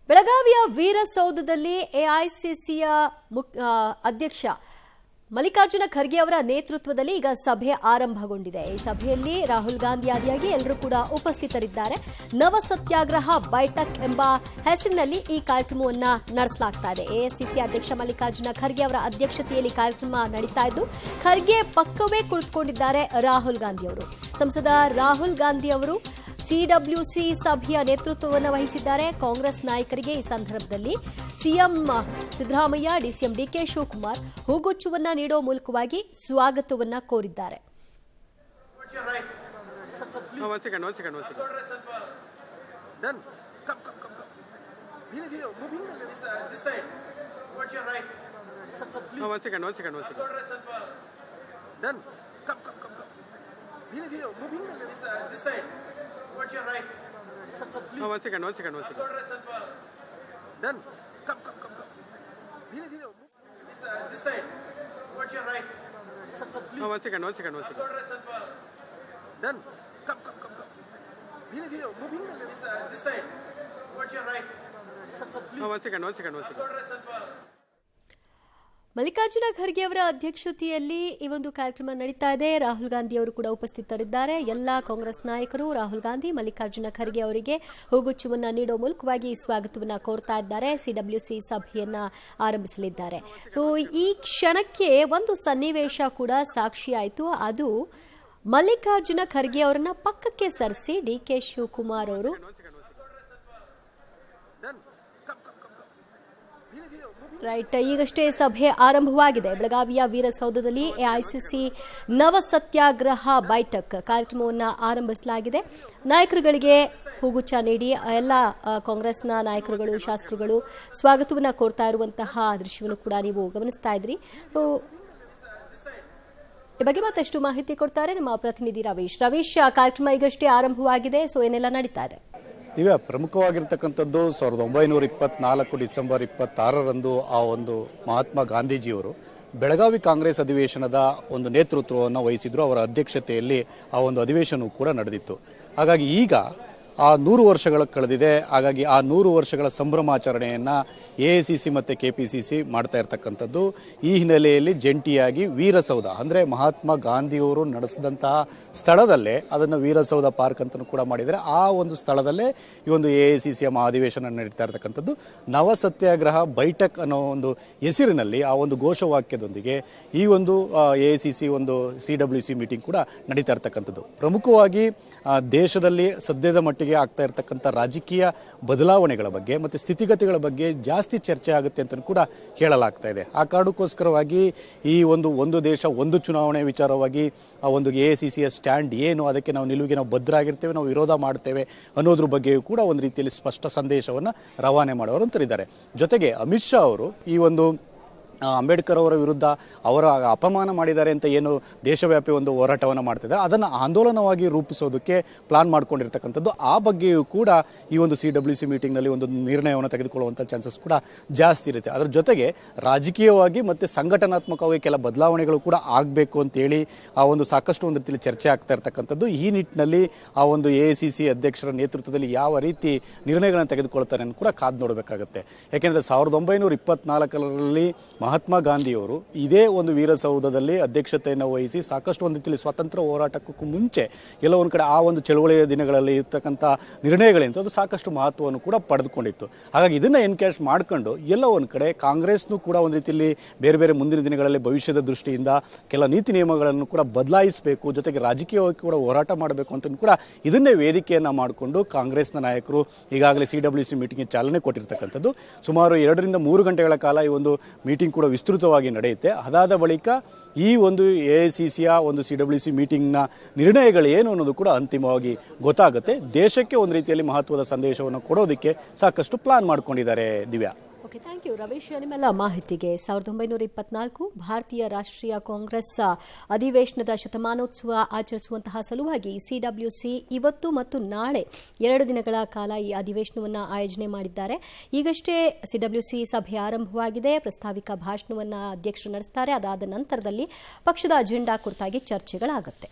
ಬೆಳಗಾವಿಯ ವೀರಸೌಧದಲ್ಲಿ ಎಐಸಿಸಿಯ ಅಧ್ಯಕ್ಷ ಮಲ್ಲಿಕಾರ್ಜುನ ಖರ್ಗೆ ಅವರ ನೇತೃತ್ವದಲ್ಲಿ ಈಗ ಸಭೆ ಆರಂಭಗೊಂಡಿದೆ. ಈ ಸಭೆಯಲ್ಲಿ ರಾಹುಲ್ ಗಾಂಧಿ ಆದಿಯಾಗಿ ಎಲ್ಲರೂ ಕೂಡ ಉಪಸ್ಥಿತರಿದ್ದಾರೆ. ನವ ಸತ್ಯಾಗ್ರಹ ಬೈಠಕ್ ಎಂಬ ಹೆಸರಿನಲ್ಲಿ ಈ ಕಾರ್ಯಕ್ರಮವನ್ನು ನಡೆಸಲಾಗ್ತಾ ಇದೆ. ಎಐಸಿಸಿ ಅಧ್ಯಕ್ಷ ಮಲ್ಲಿಕಾರ್ಜುನ ಖರ್ಗೆ ಅವರ ಅಧ್ಯಕ್ಷತೆಯಲ್ಲಿ ಕಾರ್ಯಕ್ರಮ ನಡೀತಾ ಇದ್ದು, ಖರ್ಗೆ ಪಕ್ಕವೇ ಕುಳಿತುಕೊಂಡಿದ್ದಾರೆ ರಾಹುಲ್ ಗಾಂಧಿ ಅವರು. ಸಂಸದ ರಾಹುಲ್ ಗಾಂಧಿ ಅವರು ಸಿಡಬ್ಲ್ಯೂಸಿ ಸಭೆಯ ನೇತೃತ್ವವನ್ನು ವಹಿಸಿದ್ದಾರೆ. ಕಾಂಗ್ರೆಸ್ ನಾಯಕರಿಗೆ ಈ ಸಂದರ್ಭದಲ್ಲಿ ಸಿಎಂ ಸಿದ್ದರಾಮಯ್ಯ, ಡಿಸಿಎಂ ಡಿಕೆ ಶಿವಕುಮಾರ್ ಹೂಗುಚ್ಚುವನ್ನ ನೀಡುವ ಮೂಲಕವಾಗಿ ಸ್ವಾಗತವನ್ನ ಕೋರಿದ್ದಾರೆ. What's your right? One second. Done. Come. This side. What's your right? One second. Done. Come. Moving. This side. What's your right? One second. Mallikarjuna Kharge ಅವರ ಅಧ್ಯಕ್ಷತೆಯಲ್ಲಿ ಈ ಒಂದು ಕಾರ್ಯಕ್ರಮ ನಡೀತಾ ಇದೆ. ರಾಹುಲ್ ಗಾಂಧಿ ಅವರು ಕೂಡ ಉಪಸ್ಥಿತರಿದ್ದಾರೆ. ಎಲ್ಲ ಕಾಂಗ್ರೆಸ್ ನಾಯಕರು ರಾಹುಲ್ ಗಾಂಧಿ, ಮಲ್ಲಿಕಾರ್ಜುನ ಖರ್ಗೆ ಅವರಿಗೆ ಹೂಗುಚ್ಚುವನ್ನ ನೀಡುವ ಮೂಲಕವಾಗಿ ಸ್ವಾಗತವನ್ನ ಕೋರ್ತಾ ಇದ್ದಾರೆ. ಸಿಡಬ್ಲ್ಯೂಸಿ ಸಭೆಯನ್ನ ಆರಂಭಿಸಲಿದ್ದಾರೆ. ಸೊ ಈ ಕ್ಷಣಕ್ಕೆ ಒಂದು ಸನ್ನಿವೇಶ ಕೂಡ ಸಾಕ್ಷಿಯಾಯಿತು. ಅದು ಮಲ್ಲಿಕಾರ್ಜುನ ಖರ್ಗೆ ಅವರನ್ನ ಪಕ್ಕಕ್ಕೆ ಸರಿಸಿ ಡಿಕೆ ಶಿವಕುಮಾರ್ ಅವರು ರೈಟ್ ಈಗಷ್ಟೇ ಸಭೆ ಆರಂಭವಾಗಿದೆ. ಬೆಳಗಾವಿಯ ವೀರಸೌಧದಲ್ಲಿ ಎಐಸಿಸಿ ನವ ಸತ್ಯಾಗ್ರಹ ಬೈಠಕ್ ಕಾರ್ಯಕ್ರಮವನ್ನು ಆರಂಭಿಸಲಾಗಿದೆ. ನಾಯಕರುಗಳಿಗೆ ಹೂಗುಚ್ಚ ನೀಡಿ ಎಲ್ಲ ಕಾಂಗ್ರೆಸ್ನ ನಾಯಕರುಗಳು, ಶಾಸಕರುಗಳು ಸ್ವಾಗತವನ್ನು ಕೋರ್ತಾ ಇರುವಂತಹ ದೃಶ್ಯವನ್ನು ಕೂಡ ನೀವು ಗಮನಿಸ್ತಾ ಇದ್ರಿ. ಈ ಬಗ್ಗೆ ಮತ್ತಷ್ಟು ಮಾಹಿತಿ ಕೊಡ್ತಾರೆ ನಮ್ಮ ಪ್ರತಿನಿಧಿ ರವೀಶ್. ಕಾರ್ಯಕ್ರಮ ಈಗಷ್ಟೇ ಆರಂಭವಾಗಿದೆ. ಸೊ ಏನೆಲ್ಲ ನಡೀತಾ ಇದೆ? ದಿವ್ಯಾ, ಪ್ರಮುಖವಾಗಿರ್ತಕ್ಕಂಥದ್ದು 1924 ಡಿಸೆಂಬರ್ 26ರಂದು ಆ ಒಂದು ಮಹಾತ್ಮ ಗಾಂಧೀಜಿಯವರು ಬೆಳಗಾವಿ ಕಾಂಗ್ರೆಸ್ ಅಧಿವೇಶನದ ಒಂದು ನೇತೃತ್ವವನ್ನು ವಹಿಸಿದ್ರು. ಅವರ ಅಧ್ಯಕ್ಷತೆಯಲ್ಲಿ ಆ ಒಂದು ಅಧಿವೇಶನವೂ ಕೂಡ ನಡೆದಿತ್ತು. ಹಾಗಾಗಿ ಈಗ ಆ 100 ವರ್ಷಗಳ ಕಳೆದಿದೆ. ಹಾಗಾಗಿ ಆ 100 ವರ್ಷಗಳ ಸಂಭ್ರಮಾಚರಣೆಯನ್ನು ಎಐಸಿಸಿ ಮತ್ತು ಕೆಪಿಸಿಸಿ ಮಾಡ್ತಾ ಇರ್ತಕ್ಕಂಥದ್ದು. ಈ ಹಿನ್ನೆಲೆಯಲ್ಲಿ ಜಂಟಿಯಾಗಿ ವೀರಸೌಧ ಅಂದರೆ ಮಹಾತ್ಮ ಗಾಂಧಿಯವರು ನಡೆಸಿದಂತಹ ಸ್ಥಳದಲ್ಲೇ ಅದನ್ನು ವೀರಸೌಧ ಪಾರ್ಕ್ ಅಂತಲೂ ಕೂಡ ಮಾಡಿದರೆ, ಆ ಒಂದು ಸ್ಥಳದಲ್ಲೇ ಈ ಒಂದು ಎಐಸಿಸಿಯ ಮಹಾಧಿವೇಶನ ನಡೀತಾ ಇರ್ತಕ್ಕಂಥದ್ದು. ನವ ಸತ್ಯಾಗ್ರಹ ಬೈಠಕ್ ಅನ್ನೋ ಒಂದು ಹೆಸರಿನಲ್ಲಿ ಆ ಒಂದು ಘೋಷವಾಕ್ಯದೊಂದಿಗೆ ಈ ಒಂದು ಎಐಸಿಸಿ ಒಂದು ಸಿಡಬ್ಲ್ಯೂಸಿ ಮೀಟಿಂಗ್ ಕೂಡ ನಡೀತಾ ಇರ್ತಕ್ಕಂಥದ್ದು. ಪ್ರಮುಖವಾಗಿ ದೇಶದಲ್ಲಿ ಸದ್ಯದ ಮಟ್ಟಿಗೆ ಆಗ್ತಾ ಇರತಕ್ಕಂಥ ರಾಜಕೀಯ ಬದಲಾವಣೆಗಳ ಬಗ್ಗೆ ಮತ್ತು ಸ್ಥಿತಿಗತಿಗಳ ಬಗ್ಗೆ ಜಾಸ್ತಿ ಚರ್ಚೆ ಆಗುತ್ತೆ ಅಂತ ಕೂಡ ಹೇಳಲಾಗ್ತಾ ಇದೆ. ಆ ಕಾರಣಕ್ಕೋಸ್ಕರವಾಗಿ ಈ ಒಂದು ದೇಶ ಒಂದು ಚುನಾವಣೆ ವಿಚಾರವಾಗಿ ಆ ಒಂದು ಎಐಸಿಸಿಯ ಸ್ಟ್ಯಾಂಡ್ ಏನು, ಅದಕ್ಕೆ ನಾವು ನಿಲುವಿಗೆ ನಾವು ಬದ್ಧರಾಗಿರ್ತೇವೆ, ನಾವು ವಿರೋಧ ಮಾಡ್ತೇವೆ ಅನ್ನೋದ್ರ ಬಗ್ಗೆಯೂ ಕೂಡ ಒಂದು ರೀತಿಯಲ್ಲಿ ಸ್ಪಷ್ಟ ಸಂದೇಶವನ್ನು ರವಾನೆ ಮಾಡೋರು ಅಂತಿದ್ದಾರೆ. ಜೊತೆಗೆ ಅಮಿತ್ ಶಾ ಅವರು ಈ ಒಂದು ಅಂಬೇಡ್ಕರ್ ಅವರ ವಿರುದ್ಧ ಅವರ ಅಪಮಾನ ಮಾಡಿದ್ದಾರೆ ಅಂತ ಏನು ದೇಶವ್ಯಾಪಿ ಒಂದು ಹೋರಾಟವನ್ನು ಮಾಡ್ತಿದ್ದಾರೆ, ಅದನ್ನು ಆಂದೋಲನವಾಗಿ ರೂಪಿಸೋದಕ್ಕೆ ಪ್ಲಾನ್ ಮಾಡ್ಕೊಂಡಿರ್ತಕ್ಕಂಥದ್ದು. ಆ ಬಗ್ಗೆಯೂ ಕೂಡ ಈ ಒಂದು ಸಿಡಬ್ಲ್ಯೂಸಿ ಮೀಟಿಂಗ್ನಲ್ಲಿ ಒಂದು ನಿರ್ಣಯವನ್ನು ತೆಗೆದುಕೊಳ್ಳುವಂಥ ಚಾನ್ಸಸ್ ಕೂಡ ಜಾಸ್ತಿ ಇರುತ್ತೆ. ಅದರ ಜೊತೆಗೆ ರಾಜಕೀಯವಾಗಿ ಮತ್ತು ಸಂಘಟನಾತ್ಮಕವಾಗಿ ಕೆಲ ಬದಲಾವಣೆಗಳು ಕೂಡ ಆಗಬೇಕು ಅಂತೇಳಿ ಆ ಒಂದು ಸಾಕಷ್ಟು ಒಂದು ರೀತಿಯಲ್ಲಿ ಚರ್ಚೆ ಆಗ್ತಾ ಇರ್ತಕ್ಕಂಥದ್ದು. ಈ ನಿಟ್ಟಿನಲ್ಲಿ ಆ ಒಂದು ಎಐಸಿಸಿ ಅಧ್ಯಕ್ಷರ ನೇತೃತ್ವದಲ್ಲಿ ಯಾವ ರೀತಿ ನಿರ್ಣಯಗಳನ್ನು ತೆಗೆದುಕೊಳ್ತಾರೆ ಅಂತ ಕೂಡ ಕಾದು ನೋಡಬೇಕಾಗುತ್ತೆ. ಯಾಕೆಂದರೆ 1924ರಲ್ಲಿ ಮಹಾತ್ಮ ಗಾಂಧಿಯವರು ಇದೇ ಒಂದು ವೀರಸೌಧದಲ್ಲಿ ಅಧ್ಯಕ್ಷತೆಯನ್ನು ವಹಿಸಿ ಸಾಕಷ್ಟು ಒಂದು ರೀತಿಯಲ್ಲಿ ಸ್ವಾತಂತ್ರ್ಯ ಹೋರಾಟಕ್ಕೂ ಮುಂಚೆ ಎಲ್ಲ ಒಂದು ಕಡೆ ಆ ಒಂದು ಚಳವಳಿಯ ದಿನಗಳಲ್ಲಿ ಇರ್ತಕ್ಕಂಥ ನಿರ್ಣಯಗಳಿಂದ ಅದು ಸಾಕಷ್ಟು ಮಹತ್ವವನ್ನು ಕೂಡ ಪಡೆದುಕೊಂಡಿತ್ತು. ಹಾಗಾಗಿ ಇದನ್ನು ಎನ್ಕ್ಯಾಶ್ ಮಾಡ್ಕೊಂಡು ಎಲ್ಲ ಒಂದು ಕಡೆ ಕಾಂಗ್ರೆಸ್ನು ಕೂಡ ಒಂದು ರೀತಿಯಲ್ಲಿ ಬೇರೆ ಬೇರೆ ಮುಂದಿನ ದಿನಗಳಲ್ಲಿ ಭವಿಷ್ಯದ ದೃಷ್ಟಿಯಿಂದ ಕೆಲ ನೀತಿ ನಿಯಮಗಳನ್ನು ಕೂಡ ಬದಲಾಯಿಸಬೇಕು, ಜೊತೆಗೆ ರಾಜಕೀಯವಾಗಿ ಕೂಡ ಹೋರಾಟ ಮಾಡಬೇಕು ಅಂತ ಕೂಡ ಇದನ್ನೇ ವೇದಿಕೆಯನ್ನು ಮಾಡಿಕೊಂಡು ಕಾಂಗ್ರೆಸ್ನ ನಾಯಕರು ಈಗಾಗಲೇ ಸಿಡಬ್ಲ್ಯೂಸಿ ಮೀಟಿಂಗ್ಗೆ ಚಾಲನೆ ಕೊಟ್ಟಿರ್ತಕ್ಕಂಥದ್ದು. ಸುಮಾರು 2 ರಿಂದ 3 ಗಂಟೆಗಳ ಕಾಲ ಈ ಒಂದು ಮೀಟಿಂಗ್ ಕೂಡ ವಿಸ್ತೃತವಾಗಿ ನಡೆಯುತ್ತೆ. ಅದಾದ ಬಳಿಕ ಈ ಒಂದು ಎಐಸಿಸಿಯ ಒಂದು ಸಿಡಬ್ಲ್ಯೂಸಿ ಮೀಟಿಂಗ್ನ ನಿರ್ಣಯಗಳು ಏನು ಅನ್ನೋದು ಕೂಡ ಅಂತಿಮವಾಗಿ ಗೊತ್ತಾಗುತ್ತೆ. ದೇಶಕ್ಕೆ ಒಂದು ರೀತಿಯಲ್ಲಿ ಮಹತ್ವದ ಸಂದೇಶವನ್ನು ಕೊಡೋದಕ್ಕೆ ಸಾಕಷ್ಟು ಪ್ಲಾನ್ ಮಾಡ್ಕೊಂಡಿದ್ದಾರೆ. Divya, okay, thank you Ravish ನಿಮ್ಮೆಲ್ಲ ಮಾಹಿತಿಗೆ. 1924 ಭಾರತೀಯ ರಾಷ್ಟ್ರೀಯ ಕಾಂಗ್ರೆಸ್ ಅಧಿವೇಶನದ ಶತಮಾನೋತ್ಸವ ಆಚರಿಸುವಂತಹ ಸಲುವಾಗಿ ಸಿಡಬ್ಲ್ಯೂಸಿ ಇವತ್ತು ಮತ್ತು ನಾಳೆ 2 ದಿನಗಳ ಕಾಲ ಈ ಅಧಿವೇಶನವನ್ನು ಆಯೋಜನೆ ಮಾಡಿದ್ದಾರೆ. ಈಗಷ್ಟೇ ಸಿಡಬ್ಲ್ಯೂಸಿ ಸಭೆ ಆರಂಭವಾಗಿದೆ. ಪ್ರಸ್ತಾವಿಕ ಭಾಷಣವನ್ನು ಅಧ್ಯಕ್ಷರು ನಡೆಸ್ತಾರೆ. ಅದಾದ ನಂತರದಲ್ಲಿ ಪಕ್ಷದ ಅಜೆಂಡಾ ಕುರಿತಾಗಿ ಚರ್ಚೆಗಳಾಗುತ್ತೆ.